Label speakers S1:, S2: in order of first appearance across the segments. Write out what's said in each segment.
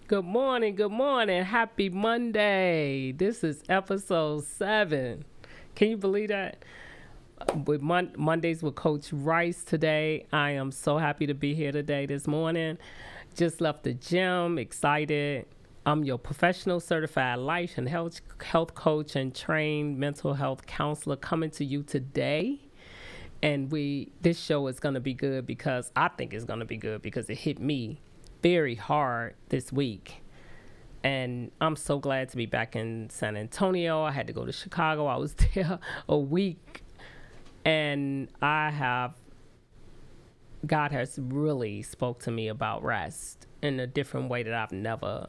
S1: Good morning. Good morning. Happy Monday. This is episode 7. Can you believe that? With Mondays with Coach Rice today. I am so happy to be here today this morning. Just left the gym, excited. I'm your professional certified life and health coach and trained mental health counselor coming to you today. And this show is going to be good because I think it's going to be good because it hit me very hard this week. And I'm so glad to be back in San Antonio. I had to go to Chicago. I was there a week. And God has really spoke to me about rest in a different way that I've never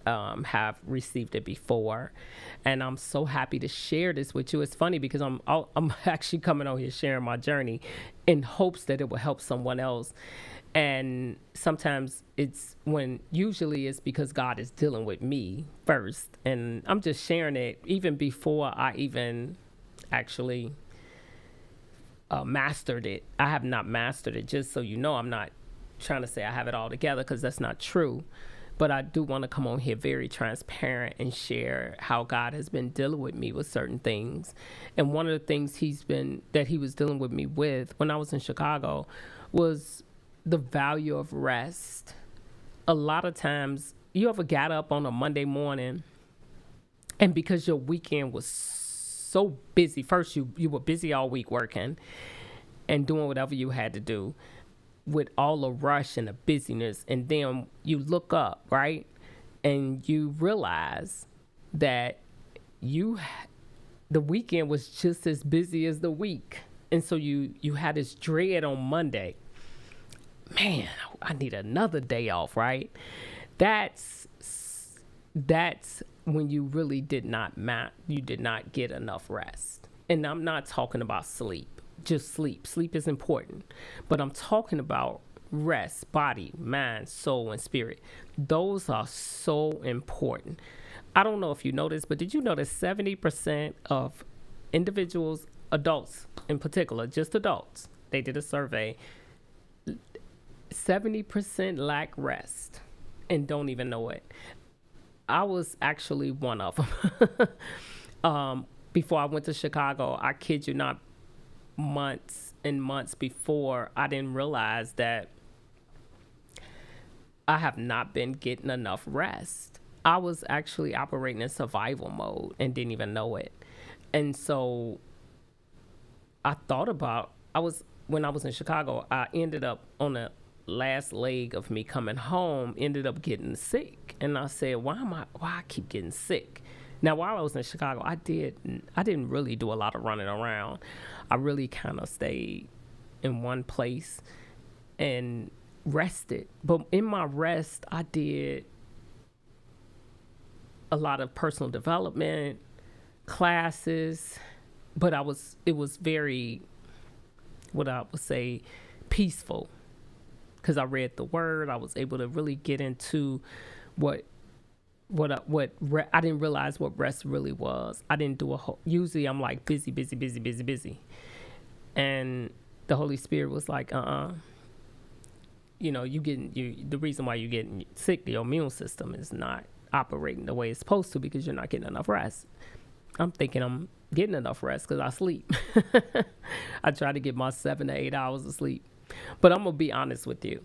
S1: have received it before. And I'm so happy to share this with you. It's funny because I'm actually coming out here sharing my journey in hopes that it will help someone else. And sometimes usually it's because God is dealing with me first. And I'm just sharing it even before I even actually mastered it. I have not mastered it, just so you know. I'm not trying to say I have it all together because that's not true. But I do want to come on here very transparent and share how God has been dealing with me with certain things. And one of the things that he was dealing with me with when I was in Chicago was the value of rest. A lot of times, you ever got up on a Monday morning and because your weekend was so busy, first you were busy all week working and doing whatever you had to do with all the rush and the busyness, and then you look up, right? And you realize that the weekend was just as busy as the week. And so you had this dread on Monday. Man, I need another day off, right? That's when you really did not get enough rest. And I'm not talking about sleep, just sleep. Sleep is important. But I'm talking about rest, body, mind, soul, and spirit. Those are so important. I don't know if you noticed, but did you notice 70% of individuals, adults in particular, just adults, they did a survey, 70% lack rest and don't even know it. I was actually one of them. Before I went to Chicago, I kid you not, months and months before, I didn't realize that I have not been getting enough rest. I was actually operating in survival mode and didn't even know it. And so I thought about, when I was in Chicago, I ended up on the last leg of me coming home, ended up getting sick. And I said, why I keep getting sick? Now, while I was in Chicago, I didn't really do a lot of running around. I really kind of stayed in one place and rested. But in my rest, I did a lot of personal development classes, but it was very, what I would say, peaceful. Because I read the word, I was able to really get into what I didn't realize what rest really was. I didn't do usually I'm like busy. And the Holy Spirit was like, the reason why you're getting sick, your immune system is not operating the way it's supposed to because you're not getting enough rest. I'm thinking I'm getting enough rest because I sleep. I try to get my 7 to 8 hours of sleep. But I'm going to be honest with you.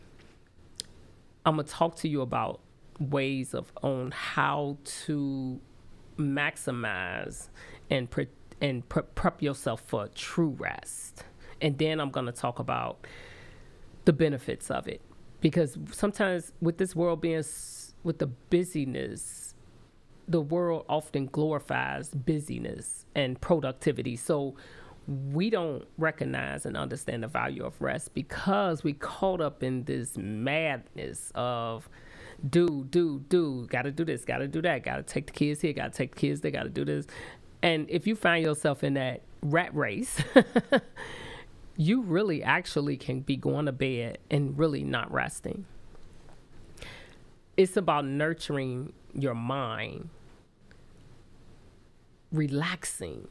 S1: I'm going to talk to you about ways on how to maximize and prep yourself for true rest. And then I'm going to talk about the benefits of it. Because sometimes with this world with the busyness, the world often glorifies busyness and productivity. So we don't recognize and understand the value of rest because we caught up in this madness of do, gotta do this, gotta do that, gotta take the kids here, gotta take the kids there, gotta do this. And if you find yourself in that rat race, you really actually can be going to bed and really not resting. It's about nurturing your mind, relaxing,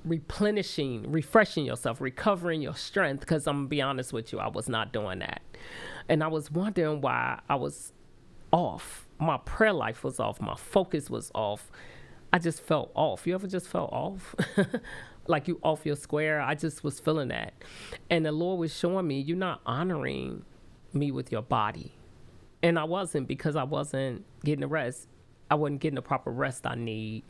S1: replenishing, refreshing yourself, recovering your strength. Because I'm going to be honest with you, I was not doing that. And I was wondering why I was off. My prayer life was off. My focus was off. I just felt off. You ever just felt off? Like you off your square? I just was feeling that. And the Lord was showing me, you're not honoring me with your body. And I wasn't, because I wasn't getting the rest. I wasn't getting the proper rest I need.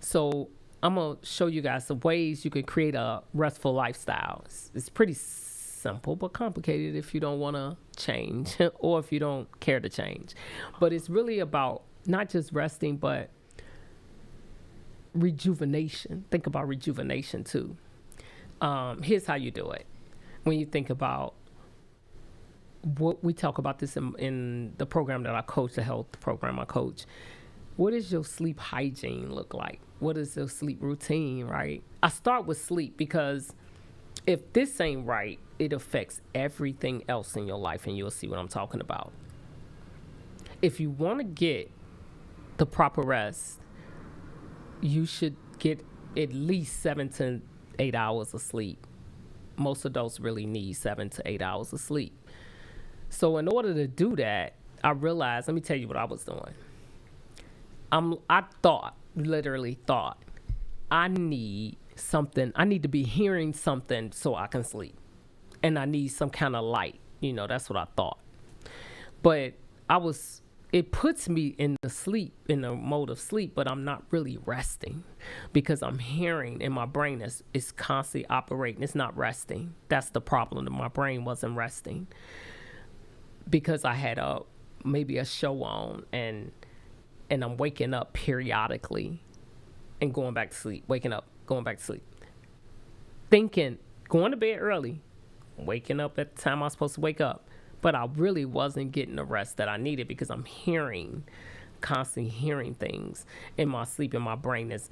S1: So I'm going to show you guys some ways you can create a restful lifestyle. It's pretty simple but complicated if you don't want to change or if you don't care to change. But it's really about not just resting, but rejuvenation. Think about rejuvenation too. Here's how you do it. When you think about what we talk about this in the program that I coach, the health program I coach, what does your sleep hygiene look like? What is your sleep routine, right? I start with sleep because if this ain't right, it affects everything else in your life, and you'll see what I'm talking about. If you want to get the proper rest, you should get at least 7 to 8 hours of sleep. Most adults really need 7 to 8 hours of sleep. So in order to do that, I realized, let me tell you what I was doing. I literally thought, I need to be hearing something so I can sleep. And I need some kind of light. That's what I thought. But it puts me in the mode of sleep, but I'm not really resting because I'm hearing, and my brain is constantly operating. It's not resting. That's the problem. That my brain wasn't resting because I had maybe a show on and I'm waking up periodically and going back to sleep, waking up, going back to sleep, thinking, going to bed early, waking up at the time I was supposed to wake up. But I really wasn't getting the rest that I needed because I'm constantly hearing things in my sleep, and my brain is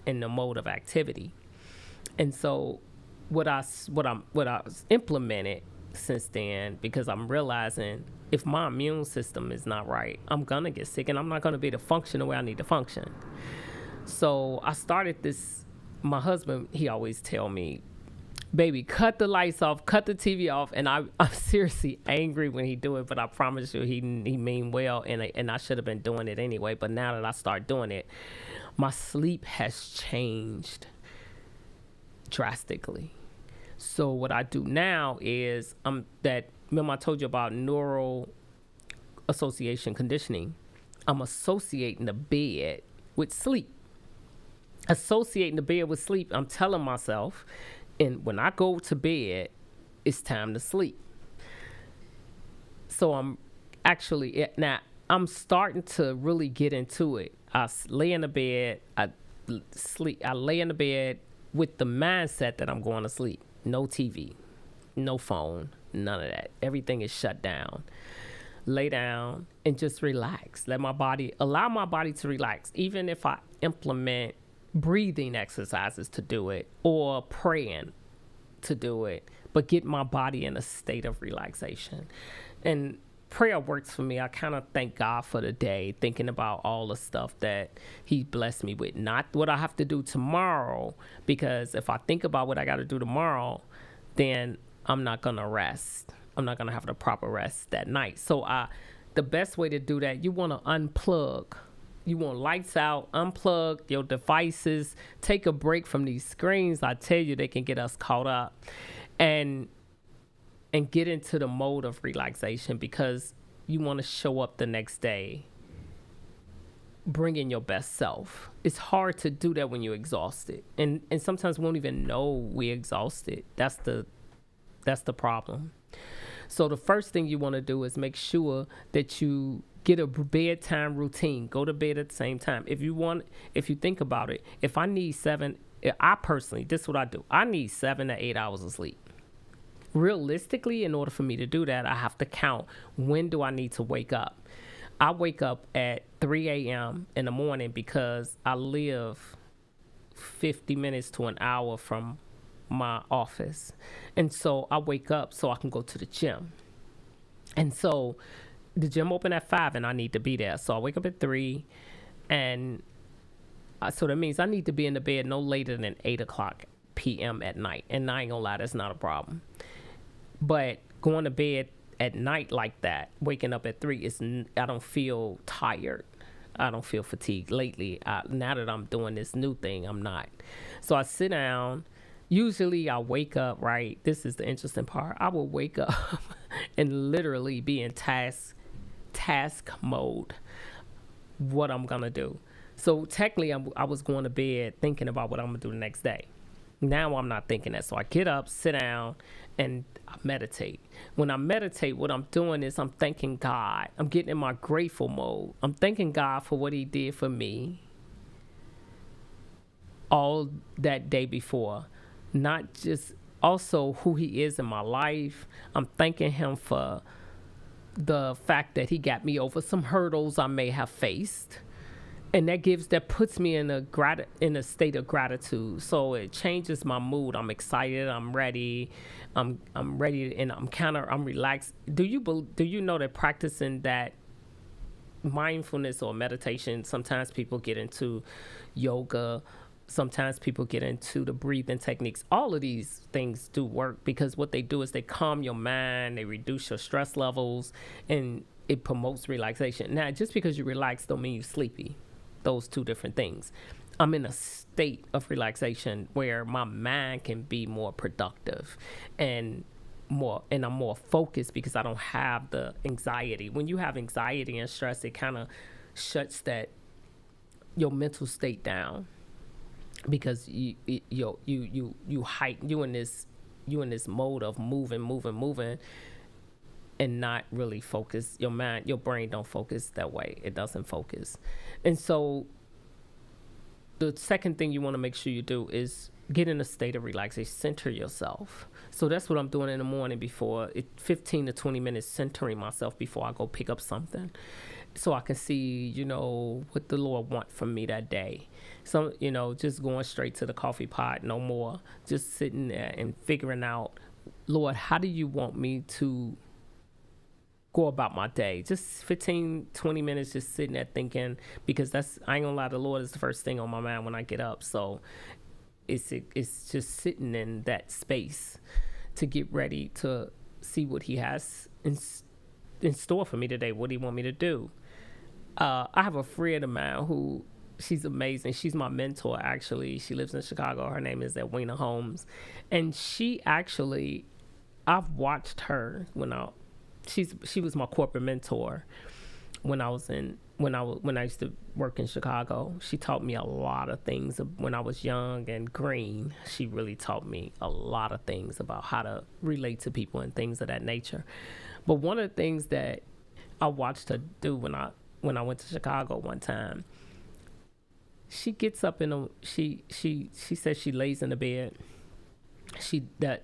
S1: in the mode of activity. And so what I was implemented since then, because I'm realizing if my immune system is not right, I'm gonna get sick and I'm not gonna be able to function the way I need to function. So I started this. My husband, he always tell me, baby, cut the lights off, cut the TV off. And I'm seriously angry when he do it, but I promise you he mean well, and I should have been doing it anyway. But now that I start doing it, my sleep has changed drastically. So what I do now is remember I told you about neural association conditioning. I'm associating the bed with sleep. Associating the bed with sleep, I'm telling myself, and when I go to bed, it's time to sleep. So I'm starting to really get into it. I lay in the bed, I lay in the bed with the mindset that I'm going to sleep. No TV, no phone, none of that. Everything is shut down. Lay down and just relax. Allow my body to relax. Even if I implement breathing exercises to do it or praying to do it, but get my body in a state of relaxation. And prayer works for me. I kind of thank God for the day, thinking about all the stuff that he blessed me with, not what I have to do tomorrow, because if I think about what I got to do tomorrow, then I'm not going to rest. I'm not going to have the proper rest that night. So the best way to do that, you want to unplug. You want lights out, unplug your devices, take a break from these screens. I tell you, they can get us caught up, and get into the mode of relaxation, because you want to show up the next day bringing your best self. It's hard to do that when you're exhausted, and sometimes we won't even know we're exhausted. That's the problem. So the first thing you want to do is make sure that you get a bedtime routine. Go to bed at the same time. If you think about it, if I need this is what I do. I need 7 to 8 hours of sleep. Realistically, in order for me to do that, I have to count, when do I need to wake up? I wake up at 3 a.m. in the morning because I live 50 minutes to an hour from my office. And so I wake up so I can go to the gym. And so the gym open at 5 and I need to be there. So I wake up at 3, and so that means I need to be in the bed no later than 8 o'clock p.m. at night. And I ain't gonna lie, that's not a problem. But going to bed at night like that, waking up at 3, I don't feel tired. I don't feel fatigued lately. Now that I'm doing this new thing, I'm not. So I sit down. Usually I wake up, right? This is the interesting part. I will wake up and literally be in task mode, what I'm going to do. So technically I was going to bed thinking about what I'm going to do the next day. Now I'm not thinking that. So I get up, sit down, and I meditate. When I meditate, what I'm doing is I'm thanking God. I'm getting in my grateful mode. I'm thanking God for what he did for me all that day before. Not just also who he is in my life. I'm thanking him for the fact that he got me over some hurdles I may have faced. And that puts me in a state of gratitude. So it changes my mood. I'm excited. I'm ready. I'm ready, and I'm relaxed. Do you know that practicing that mindfulness or meditation? Sometimes people get into yoga. Sometimes people get into the breathing techniques. All of these things do work because what they do is they calm your mind. They reduce your stress levels, and it promotes relaxation. Now, just because you relax don't mean you're sleepy. Those two different things. I'm in a state of relaxation where my mind can be more productive and I'm more focused because I don't have the anxiety. When you have anxiety and stress, it kind of shuts your mental state down because you in this mode of moving and not really focus. Your brain don't focus that way. It doesn't focus. And so the second thing you want to make sure you do is get in a state of relaxation. Center yourself. So that's what I'm doing in the morning 15 to 20 minutes centering myself before I go pick up something. So I can see, what the Lord wants from me that day. So, just going straight to the coffee pot, no more. Just sitting there and figuring out, Lord, how do you want me to go about my day? Just 15, 20 minutes just sitting there thinking, because I ain't gonna lie, the Lord is the first thing on my mind when I get up. So it's just sitting in that space to get ready to see what he has in store for me today, what he want me to do. I have a friend of mine who, she's amazing. She's my mentor, actually. She lives in Chicago. Her name is Edwina Holmes. And I've watched her she was my corporate mentor when I used to work in Chicago. She taught me a lot of things when I was young and green. She really taught me a lot of things about how to relate to people and things of that nature. But one of the things that I watched her do when I went to Chicago one time, she gets up she says she lays in the bed.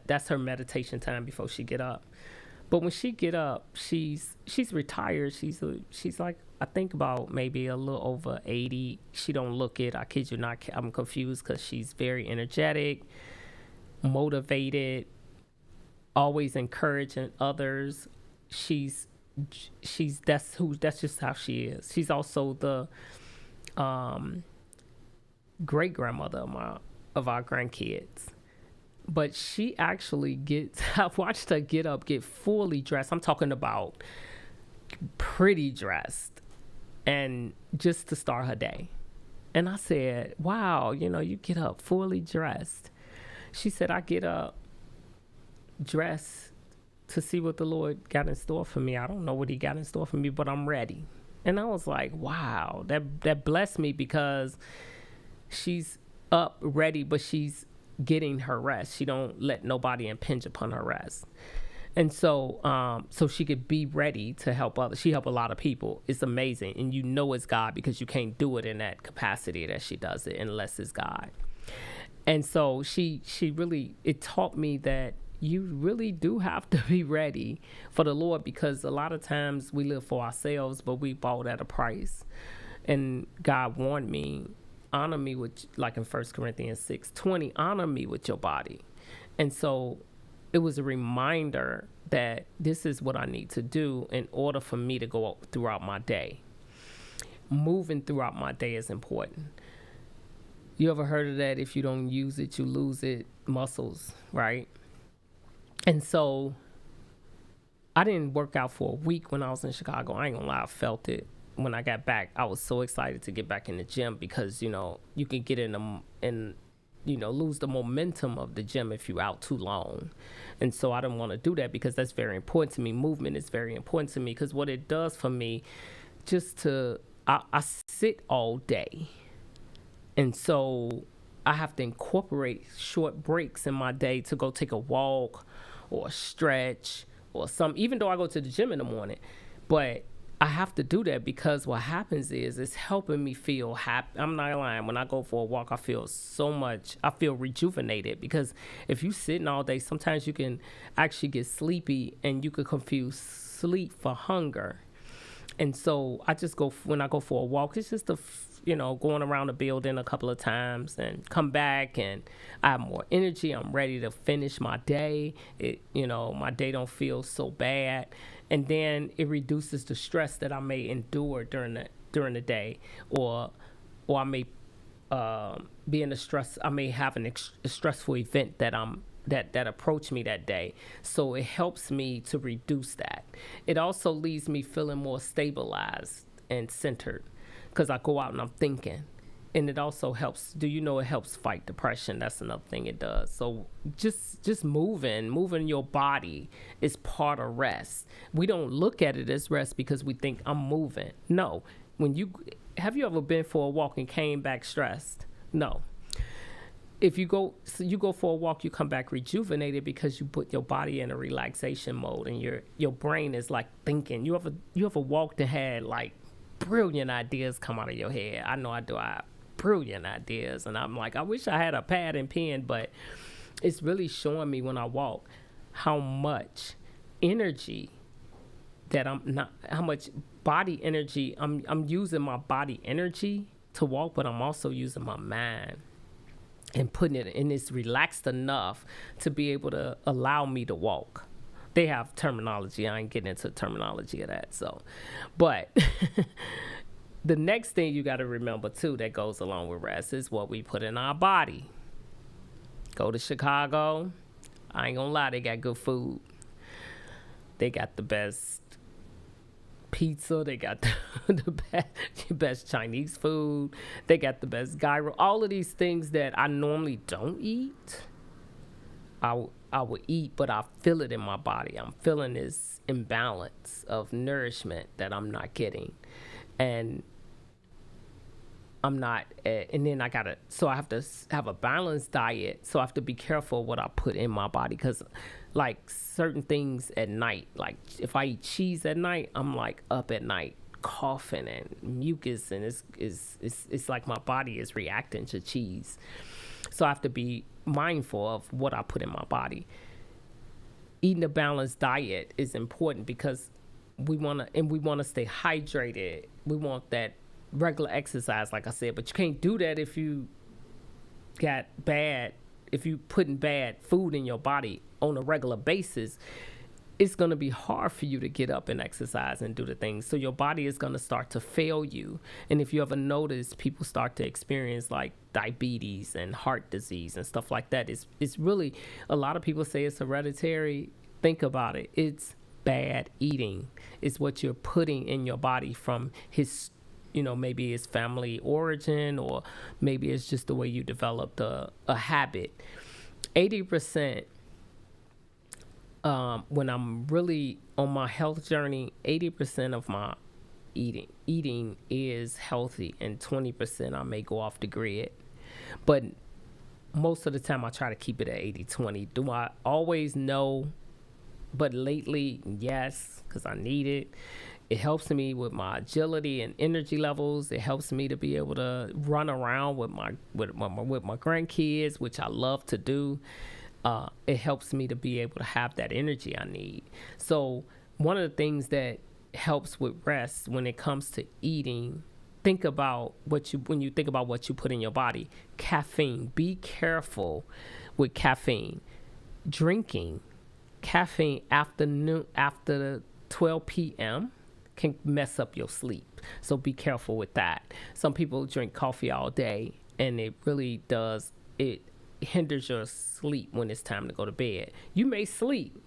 S1: That's her meditation time before she get up. But when she get up, she's retired. She's like, I think about maybe a little over 80. She don't look it. I kid you not. I'm confused because she's very energetic, motivated, always encouraging others. That's just how she is. She's also the great grandmother of our grandkids. But she actually I've watched her get fully dressed. I'm talking about pretty dressed, and just to start her day. And I said, wow, you get up fully dressed. She said, I get up dressed to see what the Lord got in store for me. I don't know what he got in store for me, but I'm ready. And I was like, wow, that blessed me because she's up ready, but she's getting her rest. She don't let nobody impinge upon her rest. And so she could be ready to help others. She helped a lot of people. It's amazing. And it's God, because you can't do it in that capacity that she does it unless it's God. And so she really, it taught me that you really do have to be ready for the Lord, because a lot of times we live for ourselves, but we bought at a price. And God warned me, honor me with, like in 1 Corinthians 6:20, honor me with your body. And so it was a reminder that this is what I need to do in order for me to go throughout my day. Moving throughout my day is important. You ever heard of that? If you don't use it, you lose it. Muscles, right? And so I didn't work out for a week when I was in Chicago. I ain't gonna lie, I felt it when I got back. I was so excited to get back in the gym because you can get lose the momentum of the gym if you're out too long. And so I don't want to do that because that's very important to me. Movement is very important to me because what it does for me, I sit all day. And so I have to incorporate short breaks in my day to go take a walk or a stretch or some, even though I go to the gym in the morning. But I have to do that because what happens is it's helping me feel happy. I'm not lying. When I go for a walk, I feel rejuvenated because if you sitting all day, sometimes you can actually get sleepy and you could confuse sleep for hunger. And so when I go for a walk, it's just going around the building a couple of times and come back and I have more energy. I'm ready to finish my day. My day don't feel so bad. And then it reduces the stress that I may endure during the day, or I may be in a stress. I may have a stressful event that approach me that day. So it helps me to reduce that. It also leaves me feeling more stabilized and centered because I go out and I'm thinking. And it also helps, it helps fight depression. That's another thing it does. So just moving your body is part of rest. We don't look at it as rest because we think I'm moving. No. Have you ever been for a walk and came back stressed? No. If you go for a walk, you come back rejuvenated because you put your body in a relaxation mode and your brain is like thinking. You ever walked and had like brilliant ideas come out of your head? I know I do. I have brilliant ideas and I'm like, I wish I had a pad and pen, but it's really showing me when I walk how much energy how much body energy I'm using my body energy to walk, but I'm also using my mind and putting it in. It's relaxed enough to be able to allow me to walk. They have terminology. I ain't getting into terminology of that. But the next thing you got to remember too that goes along with rest is what we put in our body. Go to Chicago. I ain't gonna lie, they got good food. They got the best pizza. They got the best Chinese food. They got the best gyro. All of these things that I normally don't eat, I would eat, but I feel it in my body. I'm feeling this imbalance of nourishment that I'm not getting. And I'm not, and then I have to have a balanced diet. So I have to be careful what I put in my body because like certain things at night, like if I eat cheese at night, I'm like up at night coughing and mucus and it's like my body is reacting to cheese. So I have to be mindful of what I put in my body. Eating a balanced diet is important because we want to stay hydrated. We want that regular exercise, like I said, but you can't do that if you putting bad food in your body on a regular basis. It's going to be hard for you to get up and exercise and do the things. So your body is going to start to fail you. And if you ever notice, people start to experience like diabetes and heart disease and stuff like that. It's really, a lot of people say it's hereditary. Think about it. It's bad eating. It's what you're putting in your body from maybe it's family origin, or maybe it's just the way you developed a habit. 80%, when I'm really on my health journey, 80% of my eating is healthy, and 20% I may go off the grid. But most of the time I try to keep it at 80-20. Do I always know? But lately, yes, because I need it. It helps me with my agility and energy levels. It helps me to be able to run around with my grandkids, which I love to do. It helps me to be able to have that energy I need. So one of the things that helps with rest when it comes to eating, think about when you think about what you put in your body. Caffeine. Be careful with caffeine. Drinking caffeine after 12 p.m. can mess up your sleep. So be careful with that. Some people drink coffee all day, and it really does. It hinders your sleep when it's time to go to bed. You may sleep,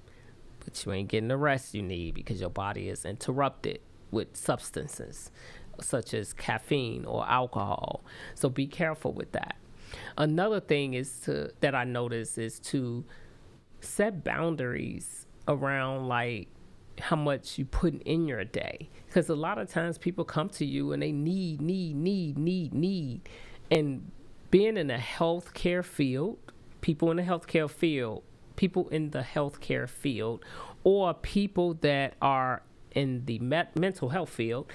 S1: but you ain't getting the rest you need because your body is interrupted with substances such as caffeine or alcohol. So be careful with that. Another thing that I notice is to set boundaries around like how much you put in your day, because a lot of times people come to you and they need, and being in the healthcare field, people in the healthcare field, or people that are in the mental health field,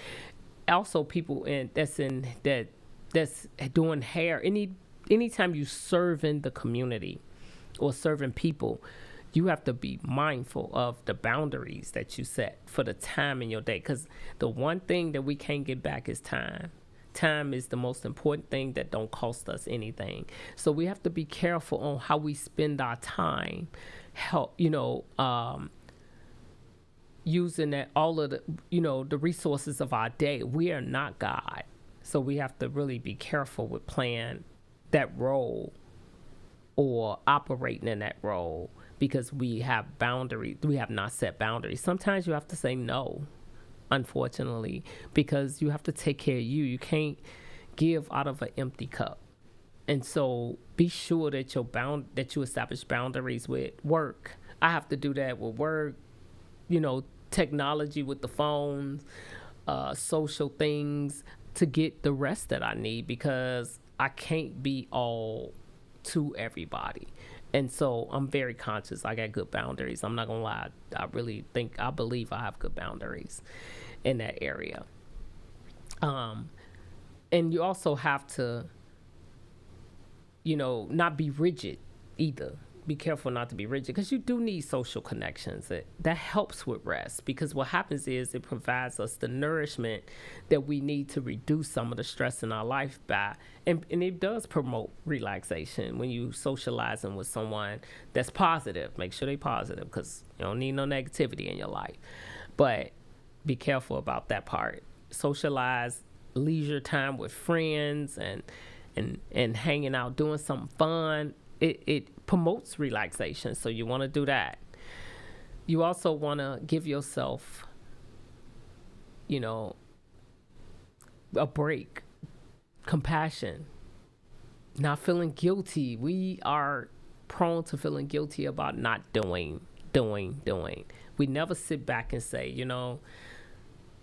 S1: also people that's doing hair. Anytime you serve in the community or serving people, you have to be mindful of the boundaries that you set for the time in your day, because the one thing that we can't get back is time. Time is the most important thing that don't cost us anything. So we have to be careful on how we spend our time, using that all of the the resources of our day. We are not God, so we have to really be careful with playing that role or operating in that role, because we have boundaries. We have not set boundaries. Sometimes you have to say no, unfortunately, because you have to take care of you. You can't give out of an empty cup. And so be sure that you establish boundaries with work. I have to do that with work, technology with the phones, social things, to get the rest that I need, because I can't be all to everybody. And so I'm very conscious. I got good boundaries. I'm not gonna lie. I believe I have good boundaries in that area. And you also have to, not be rigid either. Be careful not to be rigid, because you do need social connections. That helps with rest, because what happens is it provides us the nourishment that we need to reduce some of the stress in our life and it does promote relaxation when you socializing with someone that's positive. Make sure they're positive, because you don't need no negativity in your life. But be careful about that part. Socialize, leisure time with friends and hanging out, doing something fun. It promotes relaxation, so you want to do that. You also want to give yourself, a break, compassion, not feeling guilty. We are prone to feeling guilty about not doing. We never sit back and say,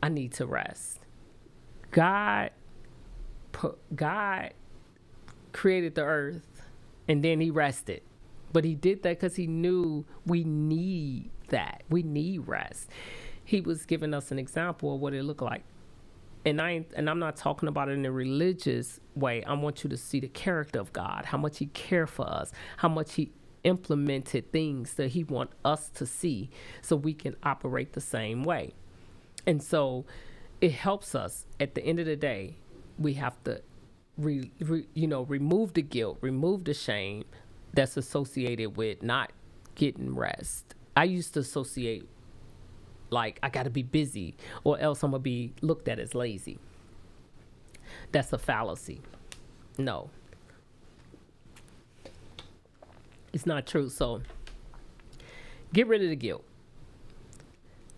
S1: I need to rest. God created the earth, and then he rested. But he did that because he knew we need that. We need rest. He was giving us an example of what it looked like. And I'm not talking about it in a religious way. I want you to see the character of God, how much he cared for us, how much he implemented things that he wants us to see so we can operate the same way. And so it helps us. At the end of the day, we have to remove the guilt, remove the shame that's associated with not getting rest. I used to associate like I got to be busy or else I'm going to be looked at as lazy. That's a fallacy. No. It's not true. So get rid of the guilt.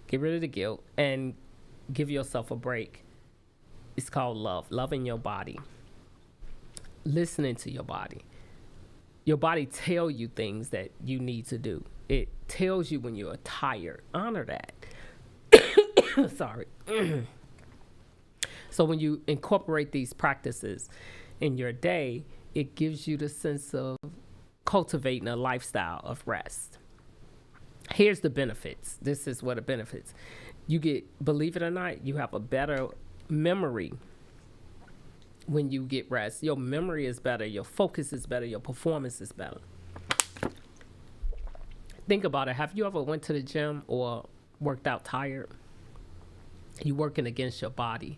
S1: Get rid of the guilt and give yourself a break. It's called love. Loving your body. Listening to your body. Your body tell you things that you need to do. It tells you when you're tired. Honor that. Sorry. So when you incorporate these practices in your day, it gives you the sense of cultivating a lifestyle of rest. Here's the benefits. This is what the benefits. You get, believe it or not, you have a better memory when you get rest. Your memory is better, your focus is better, your performance is better. Think about it. Have you ever went to the gym or worked out tired? You working against your body.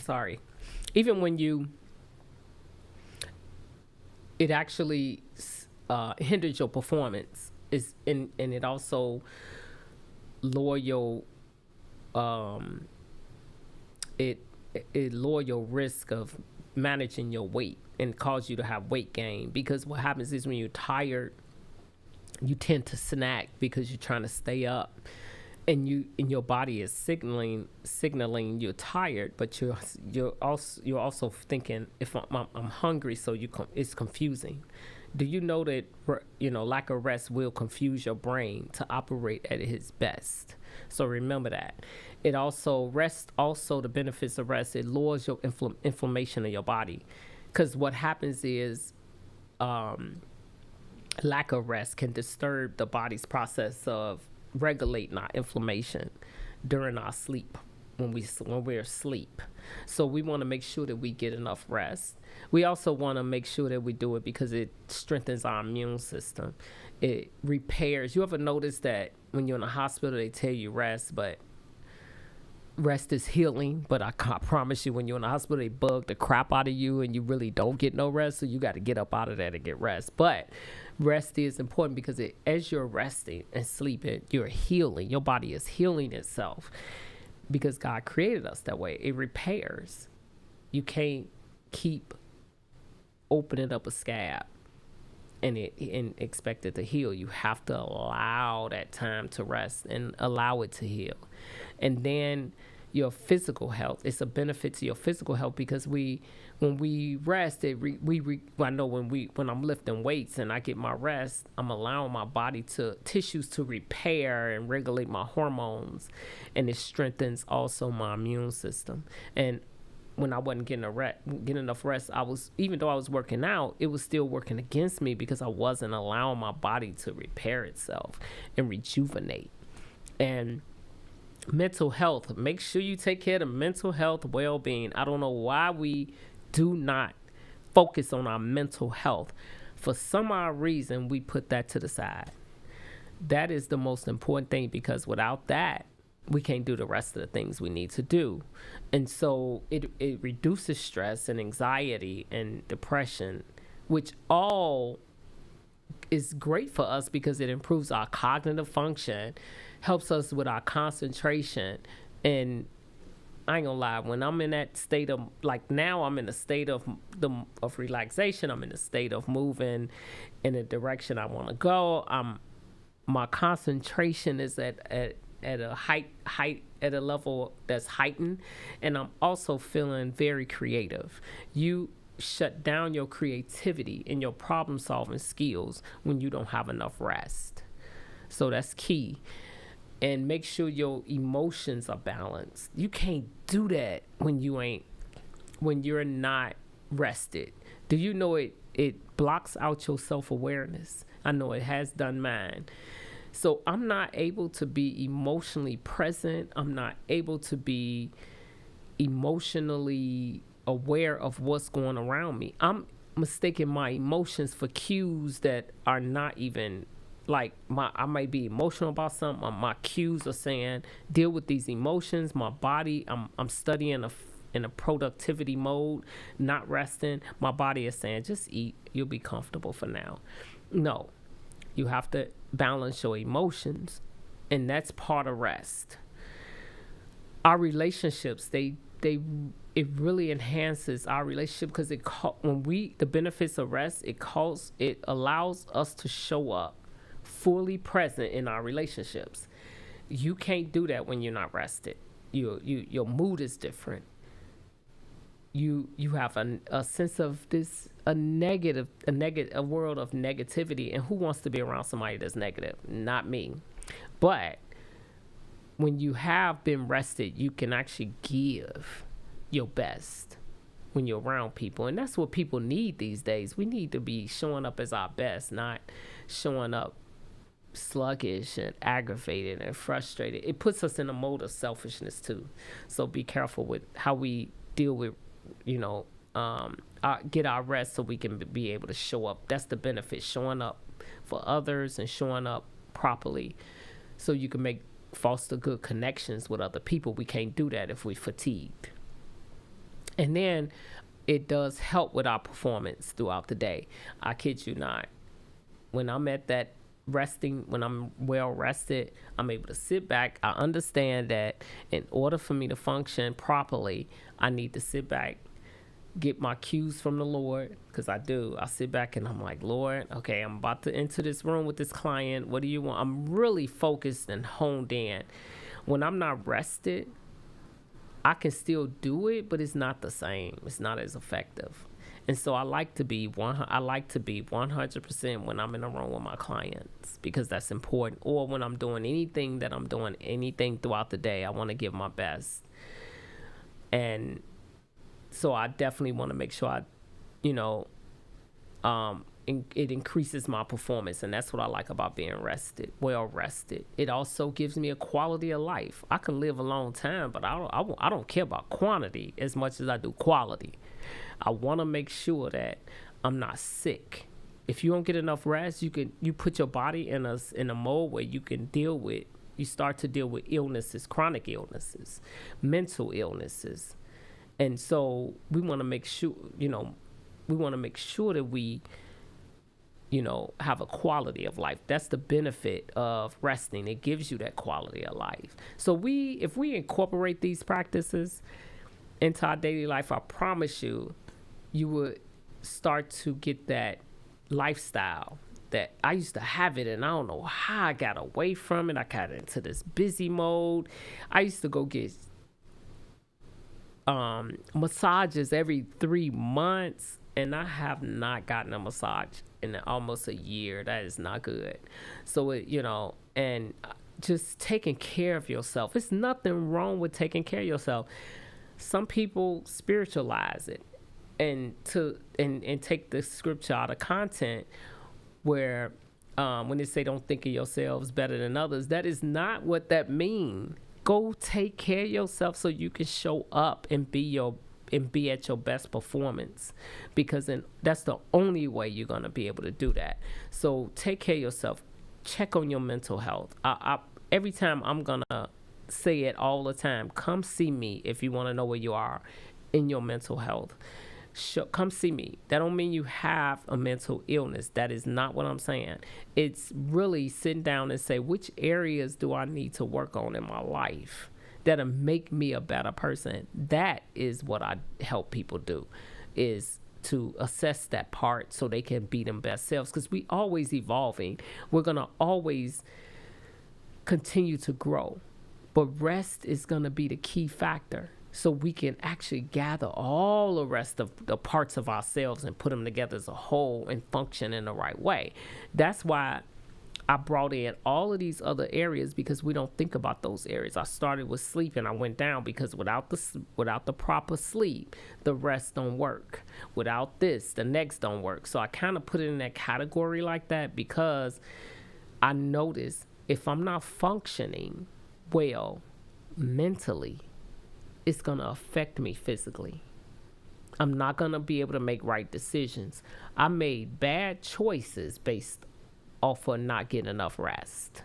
S1: Sorry. Even when it actually hinders your performance. And it also lower your it lower your risk of managing your weight and cause you to have weight gain. Because what happens is when you're tired, You tend to snack because you're trying to stay up, and your body is signaling you're tired, but you're also thinking, if I'm hungry, so it's confusing. Do you know that lack of rest will confuse your brain to operate at its best? So remember that. It also the benefits of rest, it lowers your inflammation in your body, because what happens is, lack of rest can disturb the body's process of regulating our inflammation during our sleep, when we're asleep. So we want to make sure that we get enough rest. We also want to make sure that we do it because it strengthens our immune system. It repairs. You ever notice that when you're in a hospital, they tell you rest, but rest is healing? But I can't promise you, when you're in the hospital, they bug the crap out of you and you really don't get no rest. So you got to get up out of there to get rest. But rest is important because as you're resting and sleeping, you're healing. Your body is healing itself because God created us that way. It repairs. You can't keep opening up a scab and expect it to heal. You have to allow that time to rest and allow it to heal. And then your physical health, it's a benefit to your physical health, because when we rest, I know when I'm lifting weights and I get my rest, I'm allowing my body tissues to repair and regulate my hormones, and it strengthens also my immune system. And when I wasn't getting enough rest, even though I was working out, it was still working against me because I wasn't allowing my body to repair itself and rejuvenate. And mental health, make sure you take care of the mental health, well-being. I don't know why we do not focus on our mental health. For some odd reason, we put that to the side. That is the most important thing, because without that, we can't do the rest of the things we need to do. And so it reduces stress and anxiety and depression, which all is great for us because it improves our cognitive function, helps us with our concentration. And I ain't gonna lie, when I'm in that state of, like now, I'm in a state of relaxation. I'm in a state of moving in a direction I want to go. My concentration is at a at a level that's heightened, and I'm also feeling very creative. You shut down your creativity and your problem solving skills when you don't have enough rest. So that's key. And make sure your emotions are balanced. You can't do that when you're not rested. Do you know it blocks out your self-awareness? I know it has done mine. So I'm not able to be emotionally present. I'm not able to be emotionally aware of what's going around me. I'm mistaking my emotions for cues that are not even, like, I might be emotional about something. My cues are saying, deal with these emotions. My body, I'm studying in a productivity mode, not resting. My body is saying, just eat. You'll be comfortable for now. No, you have to balance your emotions, and that's part of rest. Our relationships, it really enhances our relationship, because the benefits of rest, it allows us to show up fully present in our relationships. You can't do that when you're not rested. Your mood is different. You have a sense of a world of negativity, and who wants to be around somebody that's negative? Not me. But when you have been rested, you can actually give your best when you're around people. And that's what people need these days. We need to be showing up as our best, not showing up sluggish and aggravated and frustrated. It puts us in a mode of selfishness too. So be careful with how we deal with, get our rest so we can be able to show up. That's the benefit, showing up for others and showing up properly so you can foster good connections with other people. We can't do that if we're fatigued. And then it does help with our performance throughout the day. I kid you not. When I'm at that resting, when I'm well rested, I'm able to sit back. I understand that in order for me to function properly, I need to sit back, get my cues from the Lord, because I do. I sit back and I'm like, Lord, okay, I'm about to enter this room with this client. What do you want? I'm really focused and honed in. When I'm not rested, I can still do it, but it's not the same. It's not as effective. And so I like to be 100% when I'm in a room with my clients, because that's important. Or when I'm doing anything throughout the day, I want to give my best. And so I definitely want to make sure it increases my performance, and that's what I like about being well rested. It also gives me a quality of life. I can live a long time, but I don't care about quantity as much as I do quality. I want to make sure that I'm not sick. If you don't get enough rest, you put your body in a mode where you start to deal with illnesses, chronic illnesses, mental illnesses. And so we want to make sure, that we, have a quality of life. That's the benefit of resting. It gives you that quality of life. So if we incorporate these practices into our daily life, I promise you would start to get that lifestyle that I used to have it, and I don't know how I got away from it. I got into this busy mode. I used to go get massages every 3 months, and I have not gotten a massage in almost a year. That is not good. So and just taking care of yourself. There's nothing wrong with taking care of yourself. Some people spiritualize it and take the scripture out of content, where when they say don't think of yourselves better than others, that is not what that means. Go take care of yourself so you can show up and be at your best performance, because that's the only way you're going to be able to do that. So take care of yourself. Check on your mental health. Every time I'm going to say it all the time, come see me if you want to know where you are in your mental health. Come see me. That don't mean you have a mental illness. That is not what I'm saying. It's really sitting down and say, which areas do I need to work on in my life that'll make me a better person? That is what I help people do, is to assess that part so they can be them best selves, because we always evolving. We're going to always continue to grow, but rest is going to be the key factor, so we can actually gather all the rest of the parts of ourselves and put them together as a whole and function in the right way. That's why I brought in all of these other areas, because we don't think about those areas. I started with sleep and I went down, because without the proper sleep, the rest don't work. Without this, the next don't work. So I kind of put it in that category like that, because I notice if I'm not functioning well mentally, it's going to affect me physically. I'm not going to be able to make right decisions. I made bad choices based off of not getting enough rest.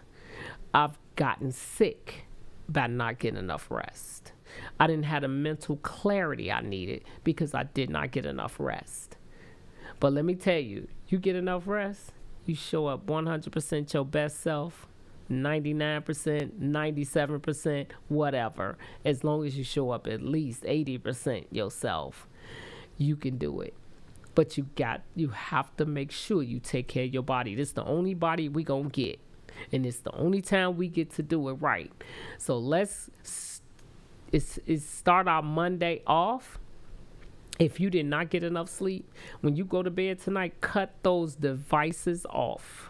S1: I've gotten sick by not getting enough rest. I didn't have the mental clarity I needed because I did not get enough rest. But let me tell you, you get enough rest, you show up 100% your best self, 99%, 97%, whatever. As long as you show up at least 80% yourself, you can do it. But you have to make sure you take care of your body. This is the only body we gonna get, and it's the only time we get to do it right. So let's start our Monday off. If you did not get enough sleep, when you go to bed tonight, cut those devices off.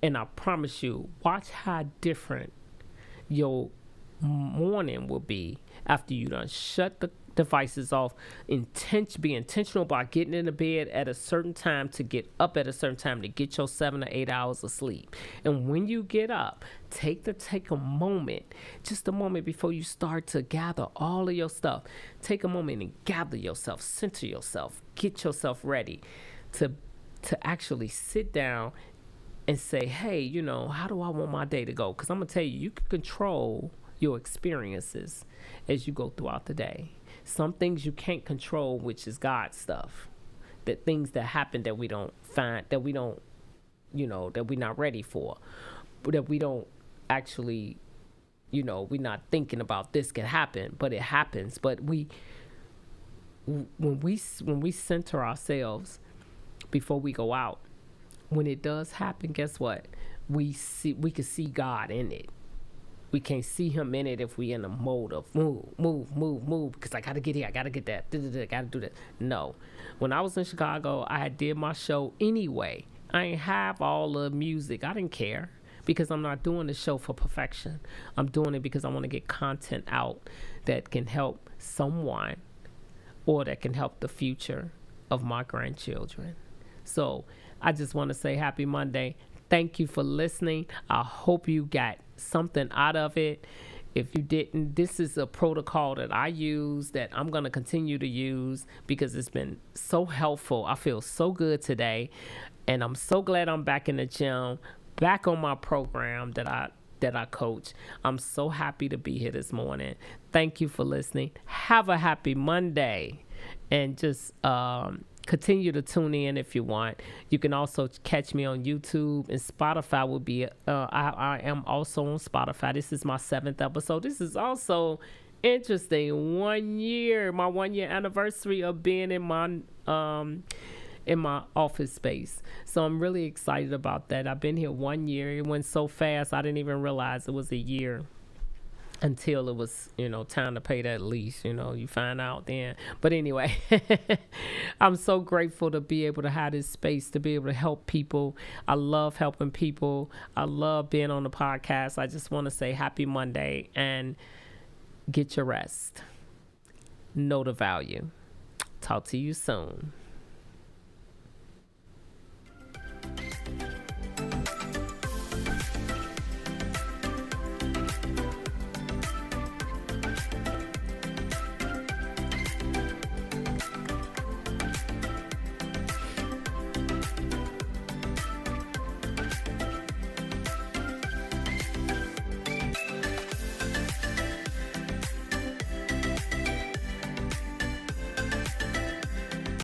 S1: And I promise you, watch how different your morning will be after you done shut the devices off. Be intentional about getting into bed at a certain time to get up at a certain time to get your 7 or 8 hours of sleep. And when you get up, take a moment, just a moment before you start to gather all of your stuff. Take a moment and gather yourself, center yourself, get yourself ready to actually sit down and say, hey, how do I want my day to go? Because I'm going to tell you, you can control your experiences as you go throughout the day. Some things you can't control, which is God's stuff. That things that happen that we don't find, that we don't, that we're not ready for. That we don't actually, we're not thinking about this can happen, but it happens. But when we center ourselves before we go out, when it does happen, guess what? We can see God in it. We can't see him in it if we in a mode of move, because I gotta get here, I gotta get that, I gotta do that. No. When I was in Chicago, I had did my show anyway. I ain't have all the music. I didn't care, because I'm not doing the show for perfection. I'm doing it because I want to get content out that can help someone, or that can help the future of my grandchildren. So I just want to say happy Monday. Thank you for listening. I hope you got something out of it. If you didn't, this is a protocol that I use, that I'm going to continue to use, because it's been so helpful. I feel so good today, and I'm so glad I'm back in the gym, back on my program that I coach. I'm so happy to be here this morning. Thank you for listening. Have a happy Monday, and just continue to tune in if you want. You can also catch me on YouTube, and Spotify will be, I am also on Spotify. This is my 7th episode. This is also interesting. my 1 year anniversary of being in my office space. So I'm really excited about that. I've been here 1 year. It went so fast, I didn't even realize it was a year until it was, time to pay that lease. You find out then. But anyway, I'm so grateful to be able to have this space, to be able to help people. I love helping people. I love being on the podcast. I just want to say happy Monday, and get your rest. Know the value. Talk to you soon.